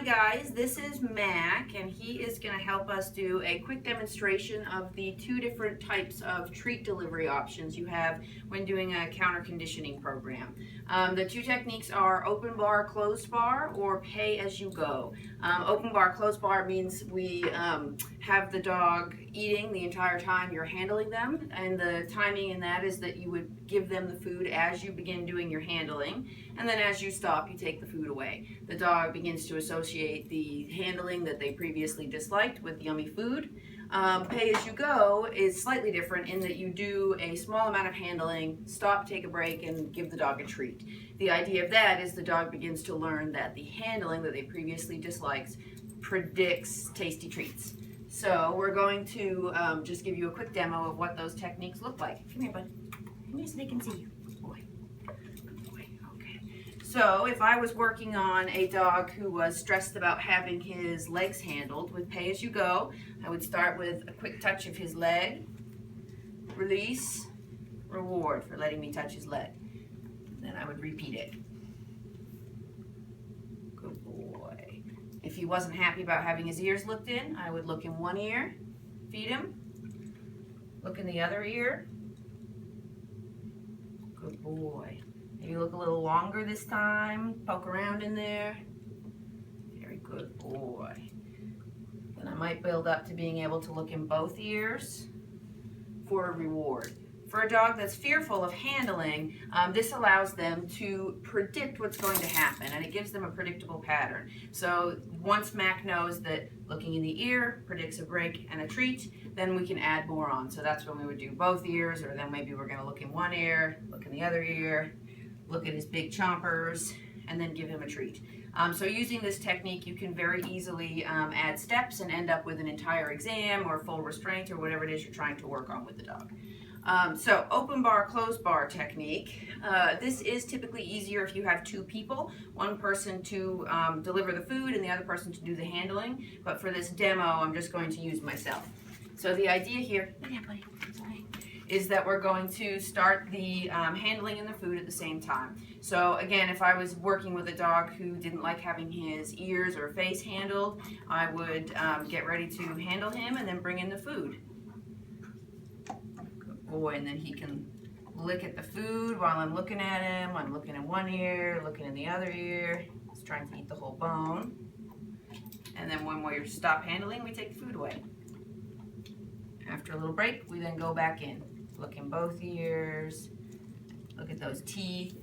Hi guys, this is Mac and he is going to help us do a quick demonstration of the two different types of treat delivery options you have when doing a counter conditioning program. The two techniques are open bar, closed bar, or pay as you go. Open bar, closed bar means we have the dog eating the entire time you're handling them, and the timing in that is that you would give them the food as you begin doing your handling, and then as you stop you take the food away. The dog begins to associate the handling that they previously disliked with yummy food. Pay as you go is slightly different in that you do a small amount of handling, stop, take a break, and give the dog a treat. The idea of that is the dog begins to learn that the handling that they previously disliked predicts tasty treats. So we're going to just give you a quick demo of what those techniques look like. Come here, bud. Come here so they can see you. Good boy. Good boy. Okay. So if I was working on a dog who was stressed about having his legs handled with pay as you go, I would start with a quick touch of his leg, release, reward for letting me touch his leg. Then I would repeat it. Good boy. If he wasn't happy about having his ears looked in, I would look in one ear, feed him, look in the other ear. Good boy. Maybe look a little longer this time, poke around in there. Very good boy. Then I might build up to being able to look in both ears for a reward. For a dog that's fearful of handling, this allows them to predict what's going to happen, and it gives them a predictable pattern. So once Mac knows that looking in the ear predicts a break and a treat, then we can add more on. So that's when we would do both ears, or then maybe we're going to look in one ear, look in the other ear, look at his big chompers, and then give him a treat. So using this technique, you can very easily add steps and end up with an entire exam or full restraint or whatever it is you're trying to work on with the dog. So open bar, closed bar technique. This is typically easier if you have two people, one person to deliver the food and the other person to do the handling. But for this demo, I'm just going to use myself. So the idea here is that we're going to start the handling and the food at the same time. So again, if I was working with a dog who didn't like having his ears or face handled, I would get ready to handle him and then bring in the food. Boy, and then he can lick at the food while I'm looking at him. I'm looking in one ear, looking in the other ear. He's trying to eat the whole bone. And then when we stop handling, we take the food away. After a little break, we then go back in. Look in both ears. Look at those teeth.